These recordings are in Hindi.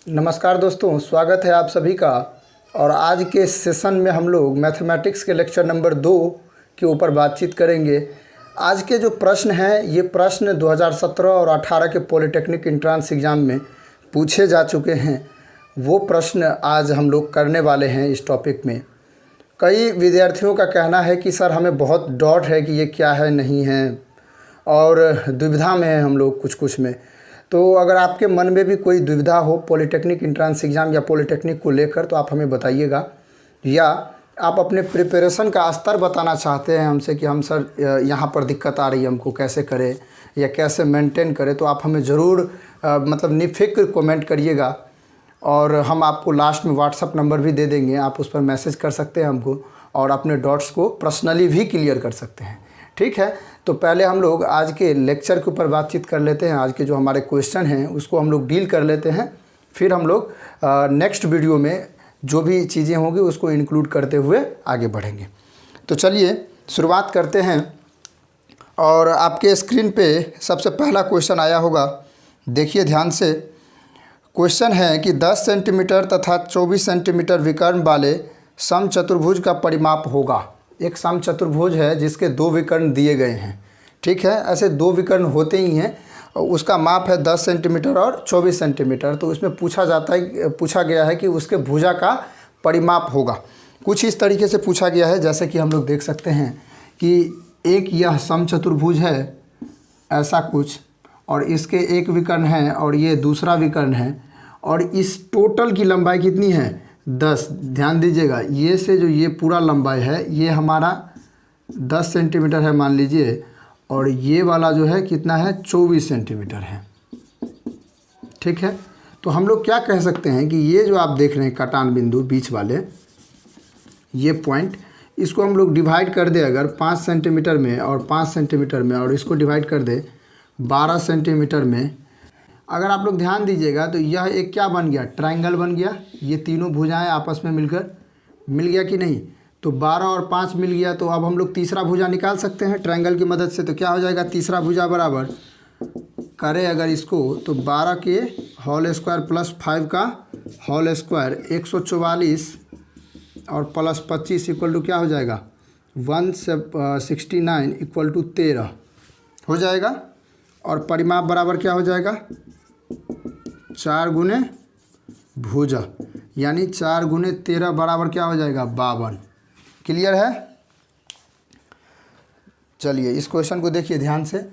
नमस्कार दोस्तों, स्वागत है आप सभी का। और आज के सेशन में हम लोग मैथमेटिक्स के लेक्चर नंबर 2 के ऊपर बातचीत करेंगे। आज के जो प्रश्न हैं ये प्रश्न 2017 और 18 के पॉलिटेक्निक एंट्रेंस एग्ज़ाम में पूछे जा चुके हैं। वो प्रश्न आज हम लोग करने वाले हैं इस टॉपिक में। कई विद्यार्थियों का कहना है कि सर हमें बहुत डाउट है कि ये क्या है नहीं है, और दुविधा में है हम लोग कुछ में। तो अगर आपके मन में भी कोई दुविधा हो पॉलिटेक्निक एंट्रेंस एग्ज़ाम या पॉलिटेक्निक को लेकर तो आप हमें बताइएगा, या आप अपने प्रिपरेशन का स्तर बताना चाहते हैं हमसे कि हम सर यहाँ पर दिक्कत आ रही है, हमको कैसे करें या कैसे मेंटेन करें, तो आप हमें ज़रूर मतलब निफ़िक्र कमेंट करिएगा। और हम आपको लास्ट में व्हाट्सअप नंबर भी दे देंगे, आप उस पर मैसेज कर सकते हैं हमको और अपने डाउट्स को पर्सनली भी क्लियर कर सकते हैं। ठीक है, तो पहले हम लोग आज के लेक्चर के ऊपर बातचीत कर लेते हैं। आज के जो हमारे क्वेश्चन हैं उसको हम लोग डील कर लेते हैं, फिर हम लोग नेक्स्ट वीडियो में जो भी चीज़ें होंगी उसको इंक्लूड करते हुए आगे बढ़ेंगे। तो चलिए शुरुआत करते हैं। और आपके स्क्रीन पे सबसे पहला क्वेश्चन आया होगा, देखिए ध्यान से। क्वेश्चन है कि 10 सेंटीमीटर तथा 24 सेंटीमीटर विकर्ण वाले समचतुर्भुज का परिमाप होगा। एक समचतुर्भुज है जिसके दो विकर्ण दिए गए हैं। ठीक है, ऐसे दो विकर्ण होते ही हैं, उसका माप है 10 सेंटीमीटर और 24 सेंटीमीटर। तो इसमें पूछा गया है कि उसके भुजा का परिमाप होगा। कुछ इस तरीके से पूछा गया है, जैसे कि हम लोग देख सकते हैं कि एक यह समचतुर्भुज है ऐसा कुछ, और इसके एक विकर्ण है और ये दूसरा विकर्ण है, और इस टोटल की लंबाई कितनी है 10। ध्यान दीजिएगा, ये से जो ये पूरा लंबाई है ये हमारा 10 सेंटीमीटर है मान लीजिए, और ये वाला जो है कितना है 24 सेंटीमीटर है। ठीक है, तो हम लोग क्या कह सकते हैं कि ये जो आप देख रहे हैं कटान बिंदु बीच वाले ये पॉइंट, इसको हम लोग डिवाइड कर दे अगर 5 सेंटीमीटर में और 5 सेंटीमीटर में, और इसको डिवाइड कर दे 12 सेंटीमीटर में, अगर आप लोग ध्यान दीजिएगा तो यह एक क्या बन गया, ट्रायंगल बन गया। ये तीनों भुजाएं आपस में मिलकर मिल गया कि नहीं, तो 12 और 5 मिल गया। तो अब हम लोग तीसरा भुजा निकाल सकते हैं ट्रायंगल की मदद से। तो क्या हो जाएगा, तीसरा भुजा बराबर करें अगर इसको तो 12 के होल स्क्वायर प्लस 5 का होल स्क्वायर 144 और प्लस 25 इक्वल टू क्या हो जाएगा 169 इक्वल टू 13 हो जाएगा। और परिमाप बराबर क्या हो जाएगा 4 गुने भुजा, यानी 4 गुने 13 बराबर क्या हो जाएगा 52। क्लियर है। चलिए इस क्वेश्चन को देखिए ध्यान से,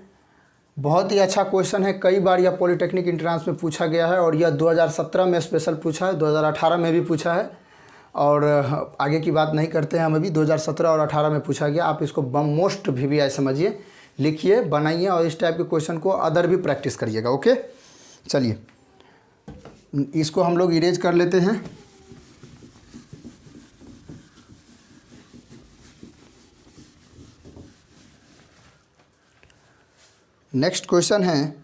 बहुत ही अच्छा क्वेश्चन है। कई बार यह पॉलिटेक्निक एंट्रेंस में पूछा गया है, और यह 2017 में स्पेशल पूछा है, 2018 में भी पूछा है, और आगे की बात नहीं करते हैं हम अभी। 2017 और 18 में पूछा गया। आप इसको मोस्ट VVI समझिए, लिखिए, बनाइए, और इस टाइप के क्वेश्चन को अदर भी प्रैक्टिस करिएगा। ओके, चलिए इसको हम लोग इरेज कर लेते हैं। नेक्स्ट क्वेश्चन है,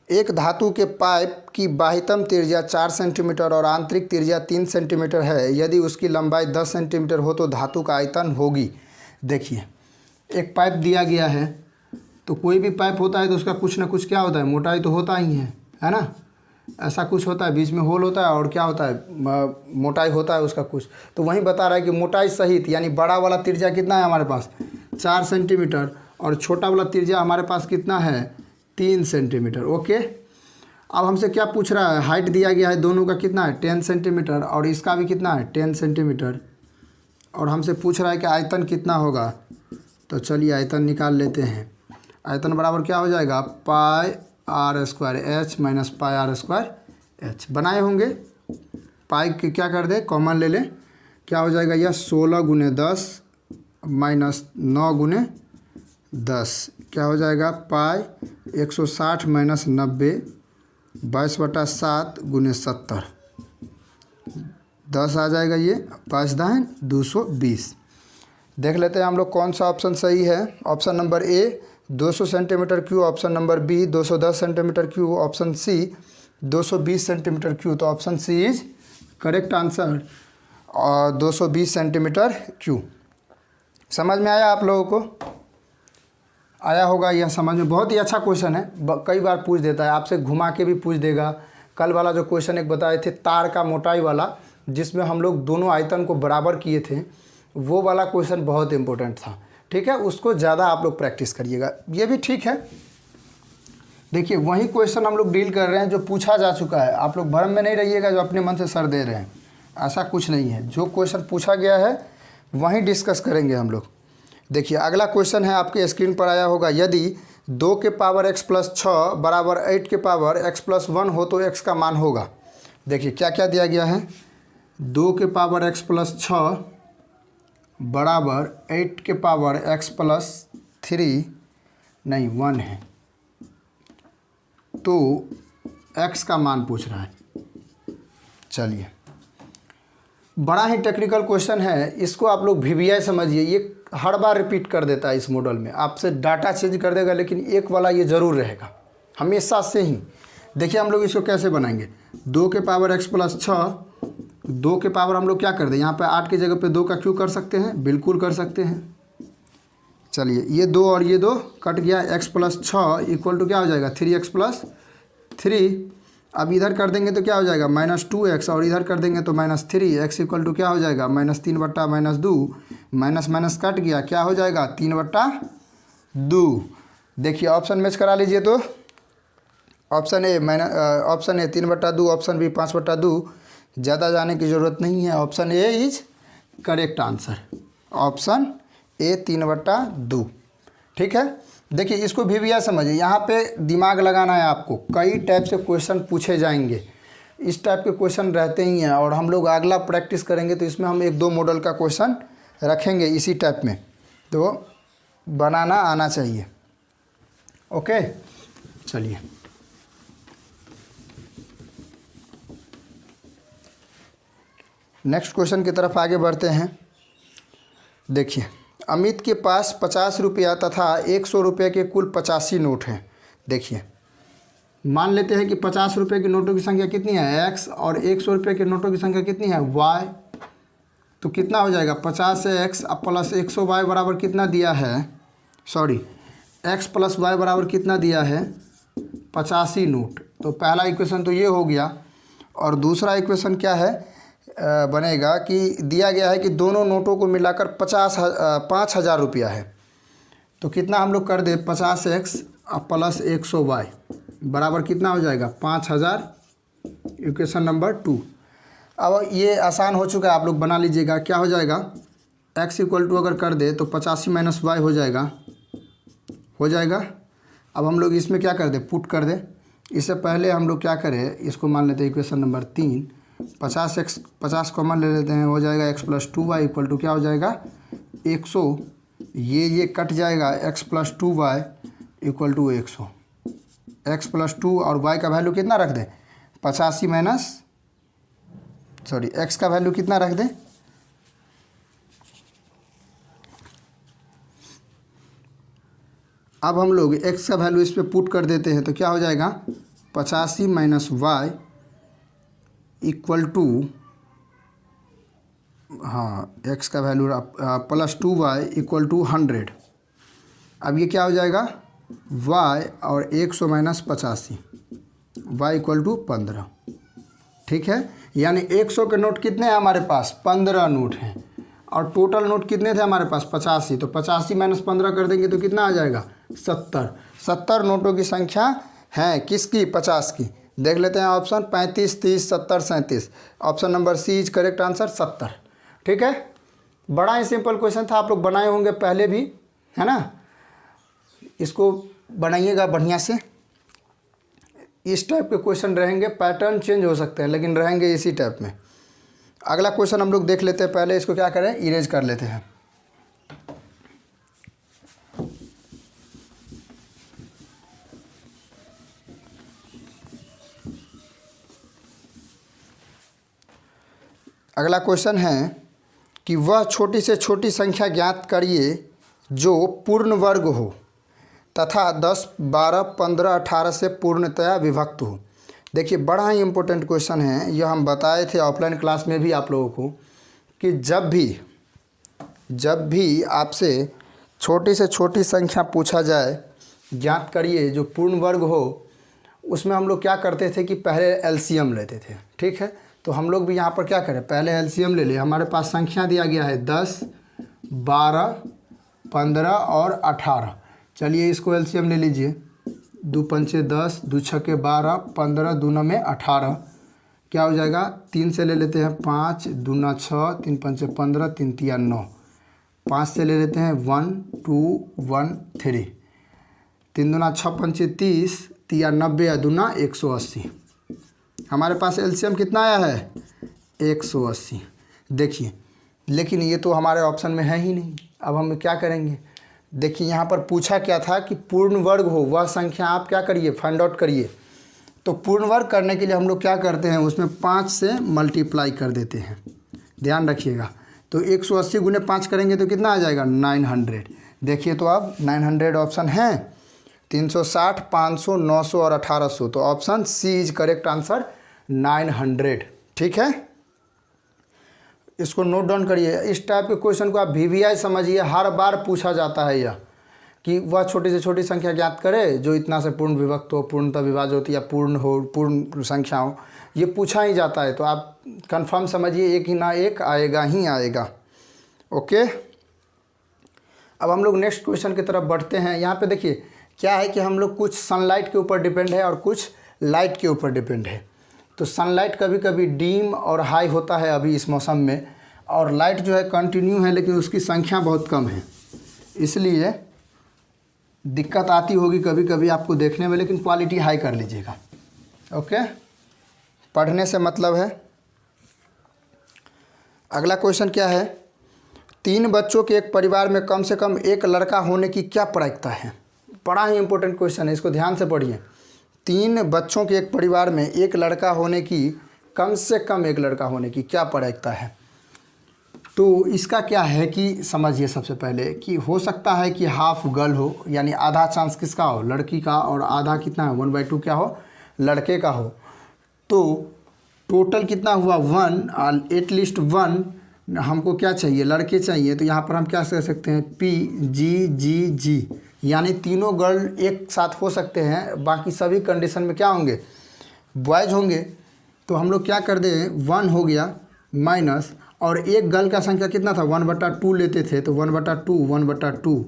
एक धातु के पाइप की बाह्यतम त्रिज्या 4 सेंटीमीटर और आंतरिक त्रिज्या 3 सेंटीमीटर है। यदि उसकी लंबाई 10 सेंटीमीटर हो तो धातु का आयतन होगी। देखिए एक पाइप दिया गया है, तो कोई भी पाइप होता है तो उसका कुछ ना कुछ क्या होता है, मोटाई तो होता ही है ना। ऐसा कुछ होता है, बीच में होल होता है, और क्या होता है मोटाई होता है उसका कुछ। तो वहीं बता रहा है कि मोटाई सहित, यानी बड़ा वाला त्रिज्या कितना है हमारे पास 4 सेंटीमीटर, और छोटा वाला त्रिज्या हमारे पास कितना है 3 सेंटीमीटर। ओके, अब हमसे क्या पूछ रहा है, हाइट दिया गया है दोनों का कितना है 10 सेंटीमीटर, और इसका भी कितना है 10 सेंटीमीटर, और हमसे पूछ रहा है कि आयतन कितना होगा। तो चलिए आयतन निकाल लेते हैं। आयतन बराबर क्या हो जाएगा pi r square h minus pi r square h. बनाए होंगे, पाई के क्या कर दे कॉमन ले लें, क्या हो जाएगा यह 16 गुने 10 माइनस 9 गुने 10, क्या हो जाएगा पाई 160 माइनस 90 22/7 गुने 70, 10 आ जाएगा ये 5 दाएं 220। देख लेते हैं हम लोग कौन सा ऑप्शन सही है। Option number a 200 centimetre cube, option number b 210 centimetre cube, option c 220 centimetre cube. तो option C is correct answer, और 220 सेंटीमीटर क्यूब। समझ में आया आप लोगों को, आया होगा यह समझ में। बहुत ही अच्छा क्वेश्चन है, कई बार पूछ देता है, आपसे घुमा के भी पूछ देगा, कल वाला जो क्वेश्चन एक बताए थे तार का मोटाई वाला, जिसमें हम लोग दोनों आयतन को बराबर किए थे, वो वाला क्वेश्चन बहुत इंपॉर्टेंट था। ठीक है, उसको ज़्यादा आप लोग प्रैक्टिस करिएगा। ये भी ठीक है। देखिए वही क्वेश्चन हम लोग डील कर रहे हैं जो पूछा जा चुका है। आप लोग भ्रम में नहीं रहिएगा जो अपने मन से सर दे रहे हैं, ऐसा कुछ नहीं है। जो क्वेश्चन पूछा गया है वहीं डिस्कस करेंगे हम लोग। देखिए अगला क्वेश्चन है, आपके स्क्रीन पर आया होगा, यदि 2 के पावर x प्लस 6 बराबर 8 के पावर x प्लस 1 हो तो x का मान होगा। देखिए क्या क्या दिया गया है, 2 के पावर x प्लस 6 बराबर 8 के पावर x प्लस 3 नहीं 1 है, तो x का मान पूछ रहा है। चलिए बड़ा ही टेक्निकल क्वेश्चन है, इसको आप लोग VBI समझिए। ये हर बार रिपीट कर देता है इस मॉडल में, आपसे डाटा चेंज कर देगा, लेकिन एक वाला ये ज़रूर रहेगा हमेशा से ही। देखिए हम लोग इसको कैसे बनाएंगे, 2 के पावर x प्लस 6, 2 के पावर हम लोग क्या कर दें, यहाँ पे 8 की जगह पे 2 का क्यों कर सकते हैं, बिल्कुल कर सकते हैं। चलिए ये 2 और ये 2 कट गया, x प्लस 6 इक्वल टू क्या हो जाएगा 3x प्लस 3। अब इधर कर देंगे तो क्या हो जाएगा -2x, और इधर कर देंगे तो -3, x इक्वल टू क्या हो जाएगा -3 बट्टा -2, माइनस माइनस कट गया, क्या हो जाएगा 3 बट्टा 2। देखिए ऑप्शन मैच करा लीजिए, तो ऑप्शन ए 3 बट्टा 2, ऑप्शन बी 5 बट्टा 2। ज़्यादा जाने की ज़रूरत नहीं है, option A is correct answer, option A 3 बट्टा 2। ठीक है, देखिए इसको VBI समझिए। यहाँ पे दिमाग लगाना है आपको, कई टाइप से क्वेश्चन पूछे जाएंगे, इस टाइप के क्वेश्चन रहते ही हैं। और हम लोग अगला प्रैक्टिस करेंगे तो इसमें हम 1-2 मॉडल का क्वेश्चन रखेंगे इसी टाइप में, तो बनाना आना चाहिए। ओके चलिए नेक्स्ट क्वेश्चन की तरफ आगे बढ़ते हैं। देखिए अमित के पास 50 रुपया तथा 100 रुपये के कुल 85 नोट हैं। देखिए मान लेते हैं कि 50 रुपये के नोटों की संख्या कितनी है x, और 100 रुपये के नोटों की संख्या कितनी है y। तो कितना हो जाएगा 50 x अब प्लस 100y बराबर कितना दिया है, सॉरी x प्लस y बराबर कितना दिया है 85 नोट। तो पहला इक्वेशन तो ये हो गया, और दूसरा इक्वेशन क्या है बनेगा कि दिया गया है कि दोनों नोटों को मिलाकर 5,000 रुपया है। तो कितना हम लोग कर दे 50x अब प्लस 100y बराबर कितना हो जाएगा 5,000, इक्वेशन नंबर 2। अब ये आसान हो चुका है, आप लोग बना लीजिएगा। क्या हो जाएगा x इक्वल टू अगर कर दे तो 85 माइनस y हो जाएगा। अब हम लोग इसमें क्या कर दे, पुट कर दे। इससे पहले हम लोग क्या करें, इसको मान लेते हैं इक्वेशन नंबर 3, 50 कॉमन ले लेते हैं, हो जाएगा x plus 2y equal to क्या हो जाएगा 100। ये कट जाएगा, x plus 2y equal to 100। x plus 2 और y का वैल्यू कितना रख दें 85 माइनस, सॉरी x का वैल्यू कितना रख दें, अब हम लोग x का वैल्यू इस पर पुट कर देते हैं तो क्या हो जाएगा 85 माइनस y इक्वल टू, हाँ x का value plus 2y equal to 100। अब ये क्या हो जाएगा y और 100 माइनस 85, y इक्वल टू 15। ठीक है, यानी 100 के नोट कितने हैं हमारे पास 15 नोट हैं, और टोटल नोट कितने थे हमारे पास 85। तो 85 माइनस 15 कर देंगे तो कितना आ जाएगा 70 नोटों की संख्या है किसकी 50 की। देख लेते हैं option 35, 30, 70, 37। Option number C is correct answer 70। ठीक है, बड़ा ही सिंपल क्वेश्चन था, आप लोग बनाए होंगे पहले भी, है ना। इसको बनाइएगा बढ़िया से। इस टाइप के क्वेश्चन रहेंगे, पैटर्न चेंज हो सकते हैं लेकिन रहेंगे इसी टाइप में। अगला क्वेश्चन हम लोग देख लेते हैं, पहले इसको क्या करें इरेज कर लेते हैं। अगला क्वेश्चन है कि वह छोटी से छोटी संख्या ज्ञात करिए जो पूर्ण वर्ग हो तथा 10, 12, 15, 18 से पूर्णतया विभक्त हो। देखिए बड़ा ही इम्पोर्टेंट क्वेश्चन है, यह हम बताए थे ऑफलाइन क्लास में भी आप लोगों को कि जब भी आपसे छोटी से छोटी संख्या पूछा जाए ज्ञात करिए जो पूर्ण वर्ग हो, उसमें हम लोग क्या करते थे कि पहले एलसीएम लेते थे, ठीक है। तो हम लोग भी यहाँ पर क्या करें, पहले एलसीएम ले लिए। हमारे पास संख्या दिया गया है 10, 12, 15 और 18। चलिए इसको एलसीएम ले लीजिए। 2 पंचे 10, 2 छक्के 12, 15 दूना में 18, क्या हो जाएगा 3 से ले लेते हैं 5, दूना 6, 3 पंचे 15, 3 तिया 9, 5 से ले लेते हैं 1 2 1 3, 3 दूना 6 पंचे 30, तिया 90 दूना 180। हमारे पास एलसीएम कितना आया है 180। देखिए, लेकिन ये तो हमारे ऑप्शन में है ही नहीं। अब हम क्या करेंगे, देखिए यहाँ पर पूछा क्या था कि पूर्ण वर्ग हो वह संख्या आप क्या करिए, फाइंड आउट करिए। तो पूर्ण वर्ग करने के लिए हम लोग क्या करते हैं, उसमें 5 से मल्टीप्लाई कर देते हैं, ध्यान रखिएगा। तो 180 गुने 5 करेंगे तो कितना आ जाएगा 900। देखिए तो अब 900 ऑप्शन है, 360, 500, 900 और 1800। तो option C is correct answer 900, ठीक है। इसको नोट डाउन करिए। इस टाइप के क्वेश्चन को आप वीवीआई समझिए, हर बार पूछा जाता है यह कि वह छोटी से छोटी संख्या ज्ञात करे जो इतना से पूर्ण विभक्त हो, पूर्णतः विभाज्य होती या पूर्ण हो, पूर्ण संख्या हो, ये पूछा ही जाता है। तो आप कंफर्म समझिए एक ही ना एक आएगा ही आएगा। ओके, अब हम लोग नेक्स्ट क्वेश्चन की तरफ बढ़ते हैं। यहाँ पे देखिए क्या है कि हम लोग कुछ सनलाइट के ऊपर डिपेंड है और कुछ लाइट के ऊपर डिपेंड है। तो सनलाइट कभी कभी डीम और हाई होता है अभी इस मौसम में, और लाइट जो है कंटिन्यू है लेकिन उसकी संख्या बहुत कम है, इसलिए दिक्कत आती होगी कभी कभी आपको देखने में, लेकिन क्वालिटी हाई कर लीजिएगा। ओके, पढ़ने से मतलब है। अगला क्वेश्चन क्या है, 3 बच्चों के एक परिवार में कम से कम एक लड़का होने की क्या प्रायिकता है। बड़ा ही इंपॉर्टेंट क्वेश्चन है, इसको ध्यान से पढ़िए। 3 बच्चों के एक परिवार में एक लड़का होने की, कम से कम एक लड़का होने की क्या प्रायिकता है। तो इसका क्या है कि समझिए सबसे पहले कि हो सकता है कि हाफ गर्ल हो, यानी आधा चांस किसका हो, लड़की का, और आधा कितना है 1/2 क्या हो, लड़के का हो। तो टोटल कितना हुआ 1, और एटलीस्ट 1 हमको क्या चाहिए, लड़के चाहिए। तो यहाँ पर हम क्या कर सकते हैं PGGG, यानी तीनों गर्ल एक साथ हो सकते हैं, बाकी सभी कंडीशन में क्या होंगे, बॉयज़ होंगे। तो हम लोग क्या कर दें, 1 हो गया माइनस, और एक गर्ल का संख्या कितना था 1/2 लेते थे, तो 1/2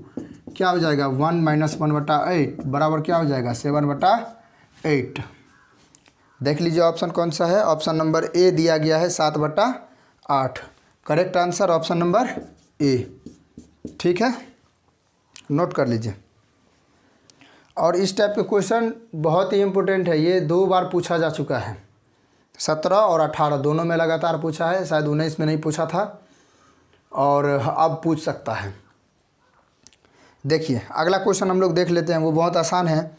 क्या हो जाएगा 1 - 1/8 बराबर क्या हो जाएगा 7/8। देख लीजिए ऑप्शन कौन सा है, ऑप्शन नंबर ए दिया गया है 7/8। करेक्ट आंसर ऑप्शन नंबर ए, ठीक है, नोट कर लीजिए। और इस टाइप के क्वेश्चन बहुत ही इम्पोर्टेंट है, ये 2 बार पूछा जा चुका है, 17 और 18 दोनों में लगातार पूछा है, शायद 19 में नहीं पूछा था और अब पूछ सकता है। देखिए अगला क्वेश्चन हम लोग देख लेते हैं, वो बहुत आसान है।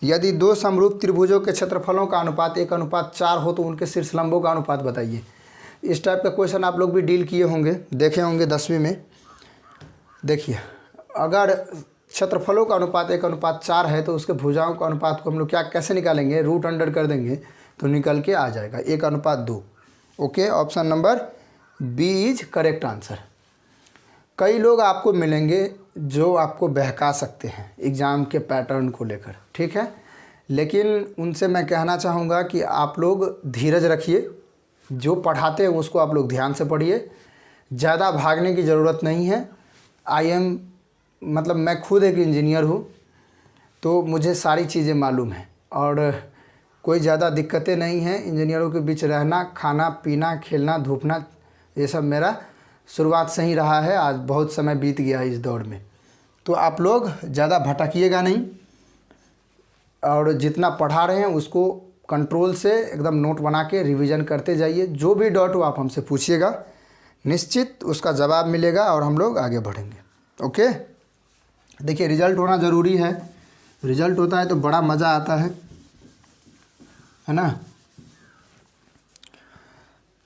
यदि 2 समरूप त्रिभुजों के क्षेत्रफलों का अनुपात 1:4 हो तो उनके शीर्षलंबों का अनुपात बताइए। इस टाइप का क्वेश्चन आप लोग भी डील किए होंगे, देखे होंगे 10वीं में। देखिए अगर क्षेत्रफलों का अनुपात 1:4 है तो उसके भुजाओं का अनुपात को हम लोग क्या कैसे निकालेंगे, रूट अंडर कर देंगे तो निकल के आ जाएगा 1:2। Okay, option number B is correct answer. कई लोग आपको मिलेंगे जो आपको बहका सकते हैं एग्ज़ाम के पैटर्न को लेकर, ठीक है, लेकिन उनसे मैं कहना चाहूँगा कि आप लोग धीरज रखिए, जो पढ़ाते हैं उसको आप लोग ध्यान से पढ़िए, ज़्यादा भागने की ज़रूरत नहीं है। मतलब मैं खुद एक इंजीनियर हूँ, तो मुझे सारी चीज़ें मालूम हैं और कोई ज़्यादा दिक्कतें नहीं हैं। इंजीनियरों के बीच रहना, खाना पीना, खेलना धूपना, ये सब मेरा शुरुआत से ही रहा है, आज बहुत समय बीत गया है इस दौर में। तो आप लोग ज़्यादा भटकिएगा नहीं और जितना पढ़ा रहे हैं उसको कंट्रोल से एकदम नोट बना के रिवीजन करते जाइए। जो भी डाउट हो आप हमसे पूछिएगा, निश्चित उसका जवाब मिलेगा और हम लोग आगे बढ़ेंगे। ओके, देखिए रिजल्ट होना ज़रूरी है, रिजल्ट होता है तो बड़ा मज़ा आता है ना।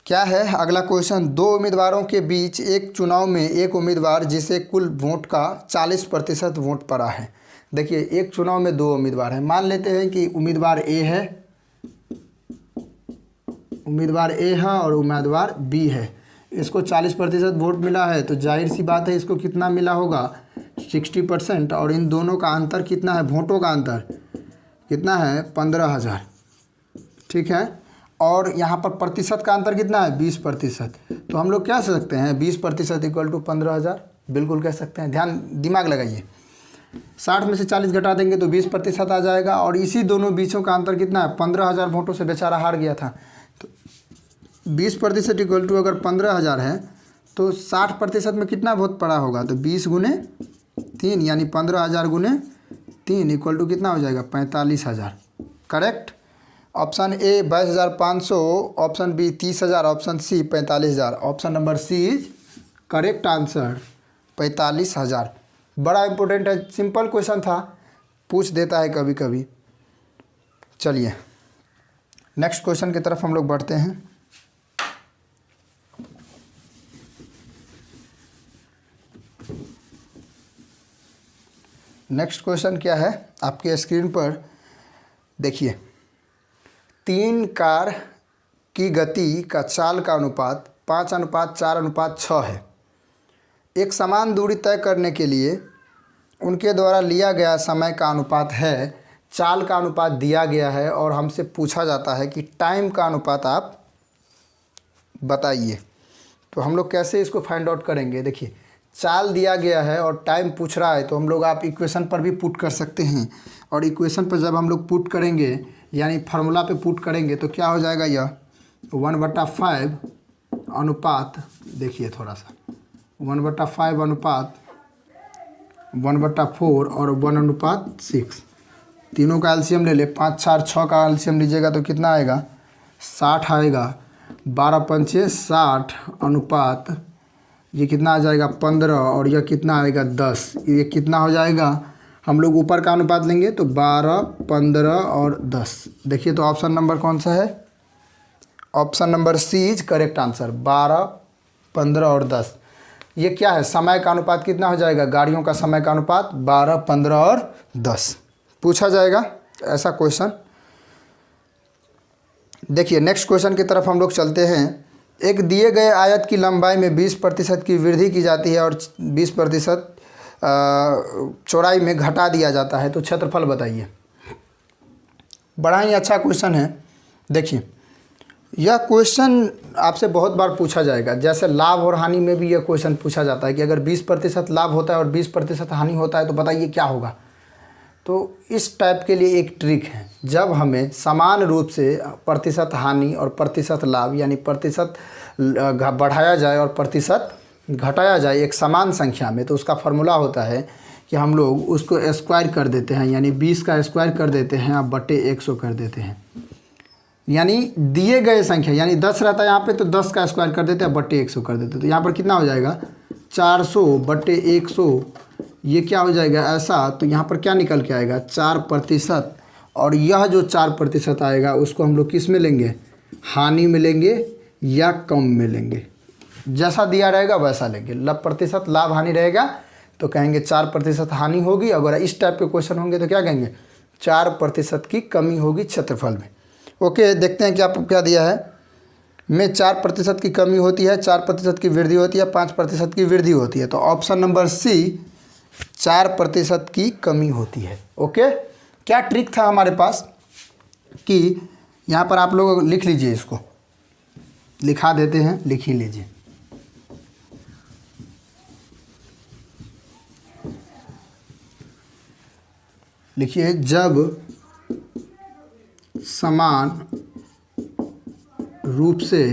क्या है अगला क्वेश्चन, 2 उम्मीदवारों के बीच एक चुनाव में एक उम्मीदवार जिसे कुल वोट का 40% वोट पड़ा है। देखिए एक चुनाव में 2 उम्मीदवार हैं, मान लेते हैं कि उम्मीदवार ए है, और उम्मीदवार बी है। इसको 40% वोट मिला है तो जाहिर सी बात है इसको कितना मिला होगा 60%, और इन दोनों का अंतर कितना है, वोटों का अंतर कितना है 15,000, ठीक है। और यहाँ पर प्रतिशत का अंतर कितना है 20%। तो हम लोग क्या कह सकते हैं 20% इक्वल टू 15,000, बिल्कुल कह सकते हैं। ध्यान दिमाग लगाइए, 60 में से 40 घटा देंगे तो 20% आ जाएगा। और इसी दोनों बीचों का अंतर कितना है 15,000 वोटों से बेचारा हार गया था। तो 20% इक्वल टू अगर 15,000 है तो 60% में कितना वोट पड़ा होगा, तो 20 गुने 3 यानी 15,000 गुने 3 इक्वल टू कितना हो जाएगा 45,000। Correct. Option A 22,500, option B 30,000, option C 45,000। Option number C is correct answer 45,000। बड़ा इंपॉर्टेंट है, सिंपल क्वेश्चन था, पूछ देता है कभी कभी। चलिए नेक्स्ट क्वेश्चन की तरफ हम लोग बढ़ते हैं। नेक्स्ट क्वेश्चन क्या है आपके स्क्रीन पर देखिए। 3 कार की गति का चाल का अनुपात 5:4:6 है। एक समान दूरी तय करने के लिए उनके द्वारा लिया गया समय का अनुपात है, चाल का अनुपात दिया गया है और हमसे पूछा जाता है कि टाइम का अनुपात आप बताइए। तो हम लोग कैसे इसको फाइंड आउट करेंगे, देखिए चाल दिया गया है और टाइम पूछ रहा है, तो हम लोग आप इक्वेशन पर भी पुट कर सकते हैं। और इक्वेशन पर जब हम लोग पुट करेंगे यानी फार्मूला पे पुट करेंगे तो क्या हो जाएगा, यह 1/5 अनुपात, देखिए थोड़ा सा 1/5 अनुपात 1/4 और 1/6। तीनों का एलसीएम ले ले, 5, 4, 6 का एलसीएम लीजिएगा तो कितना आएगा 60 आएगा। 12×5 = 60 अनुपात ये कितना आ जाएगा 15 और यह कितना आएगा 10। ये कितना हो जाएगा, हम लोग ऊपर का अनुपात लेंगे तो 12, 15 और 10। देखिए तो ऑप्शन नंबर कौन सा है, option number C is correct answer 12, 15 और 10। ये क्या है, समय का अनुपात कितना हो जाएगा, गाड़ियों का समय का अनुपात 12, 15 और 10 पूछा जाएगा ऐसा क्वेश्चन। देखिए नेक्स्ट क्वेश्चन की तरफ हम लोग चलते हैं। एक दिए गए आयत की लंबाई में 20% की वृद्धि की जाती है और 20% चौड़ाई में घटा दिया जाता है, तो क्षेत्रफल बताइए। बड़ा ही अच्छा क्वेश्चन है। देखिए यह क्वेश्चन आपसे बहुत बार पूछा जाएगा, जैसे लाभ और हानि में भी यह क्वेश्चन पूछा जाता है कि अगर 20% लाभ होता है और 20% हानि होता है तो बताइए क्या होगा। तो इस टाइप के लिए एक ट्रिक है, जब हमें समान रूप से प्रतिशत हानि और प्रतिशत लाभ यानी प्रतिशत बढ़ाया जाए और प्रतिशत घटाया जाए एक समान संख्या में, तो उसका फार्मूला होता है कि हम लोग उसको स्क्वायर कर देते हैं, यानी 20 का स्क्वायर कर देते हैं और बटे 100 कर देते हैं। यानी दिए गए संख्या यानी 10 रहता है यहाँ पे तो 10 का स्क्वायर कर देते हैं बटे 100 कर देते हैं। तो यहाँ पर कितना हो जाएगा 400 बटे 100, ये क्या हो जाएगा ऐसा। तो यहाँ पर क्या निकल के आएगा 4%। और यह जो 4% आएगा उसको हम लोग किस में लेंगे, हानि में लेंगे या कम में लेंगे, जैसा दिया रहेगा वैसा लेंगे। प्रतिशत लाभ हानि रहेगा तो कहेंगे 4% हानि होगी। अगर इस टाइप के क्वेश्चन होंगे तो क्या कहेंगे 4% की कमी होगी क्षेत्रफल में। ओके देखते हैं कि आपको क्या दिया है। में 4% की कमी होती है, 4% की वृद्धि होती है, 5% की वृद्धि होती है। तो ऑप्शन नंबर सी 4% की कमी होती है। ओके क्या ट्रिक था हमारे पास कि यहाँ पर आप लोग लिख लीजिए, इसको लिखा देते हैं, लिख ही लीजिए। लिखिए जब समान रूप से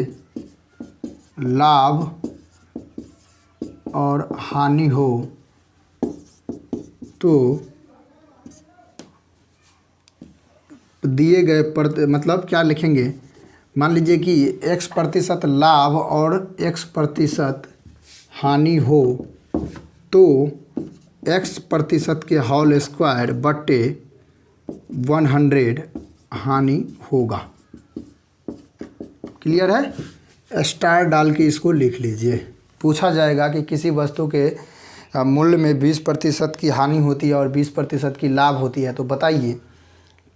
लाभ और हानि हो तो दिए गए मतलब क्या लिखेंगे, मान लीजिए कि x% लाभ और x% हानि हो तो x% के होल स्क्वायर बटे 100 हानि होगा। क्लियर है, स्टार डाल के इसको लिख लीजिए। पूछा जाएगा कि किसी वस्तु के मूल्य में 20% की हानि होती है और 20% की लाभ होती है, तो बताइए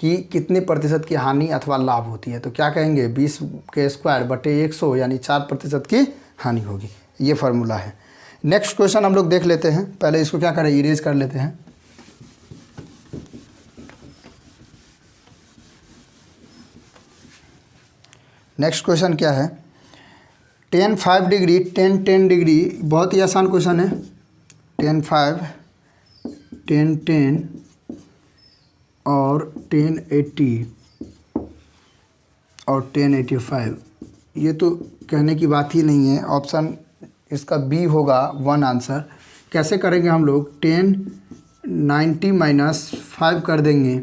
कि कितने प्रतिशत की हानि अथवा लाभ होती है। तो क्या कहेंगे 20 के स्क्वायर बटे 100 यानी 4% की हानि होगी। ये फार्मूला है। नेक्स्ट क्वेश्चन हम लोग देख लेते हैं। पहले इसको क्या करें, इरेज कर लेते हैं। नेक्स्ट क्वेश्चन क्या है, tan 5 डिग्री tan 10 डिग्री, बहुत ही आसान क्वेश्चन है। tan 5 tan 10 और tan 80 और tan 85, ये तो कहने की बात ही नहीं है। ऑप्शन इसका बी होगा 1 आंसर। कैसे करेंगे हम लोग, tan 90 माइनस 5 कर देंगे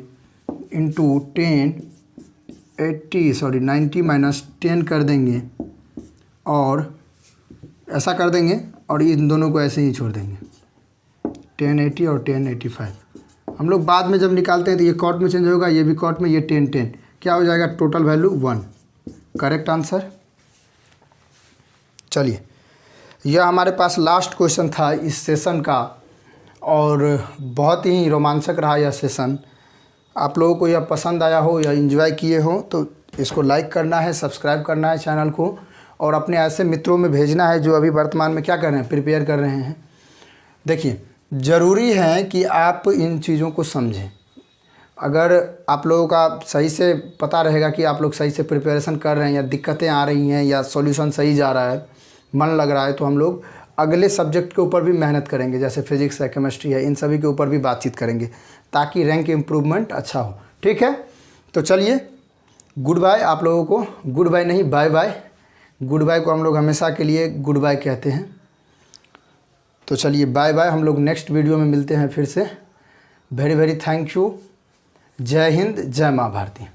इंटू tan 90 माइनस 10 कर देंगे और ऐसा कर देंगे और इन दोनों को ऐसे ही छोड़ देंगे, tan 80 और tan 85। हम लोग बाद में जब निकालते हैं तो ये कॉट में चेंज होगा, ये भी कॉट में, ये tan 10, क्या हो जाएगा, टोटल वैल्यू 1, करेक्ट आंसर। चलिए, यह हमारे पास लास्ट क्वेश्चन था इस सेशन का और बहुत ही रोमांचक रहा यह सेशन। आप लोगों को यह पसंद आया हो या एंजॉय किए हो तो इसको लाइक करना है, सब्सक्राइब करना है चैनल को और अपने ऐसे मित्रों में भेजना है जो अभी वर्तमान में क्या कर रहे हैं, प्रिपेयर कर रहे हैं। देखिए, ज़रूरी है कि आप इन चीज़ों को समझें। अगर आप लोगों का सही से पता रहेगा कि आप लोग सही से प्रिपरेशन कर रहे हैं या दिक्कतें आ रही हैं या सॉल्यूशन सही जा रहा है, मन लग रहा है, तो हम लोग अगले सब्जेक्ट के ऊपर भी मेहनत करेंगे, जैसे फिजिक्स है, केमिस्ट्री है, इन सभी के ऊपर भी बातचीत करेंगे ताकि रैंक इम्प्रूवमेंट अच्छा हो। ठीक है, तो चलिए, गुड बाय आप लोगों को। गुड बाय नहीं, बाय बाय। गुड बाय को हम लोग हमेशा के लिए गुड बाय कहते हैं। तो चलिए, बाय बाय। हम लोग नेक्स्ट वीडियो में मिलते हैं फिर से। Very very thank you. जय हिंद, जय माँ भारती।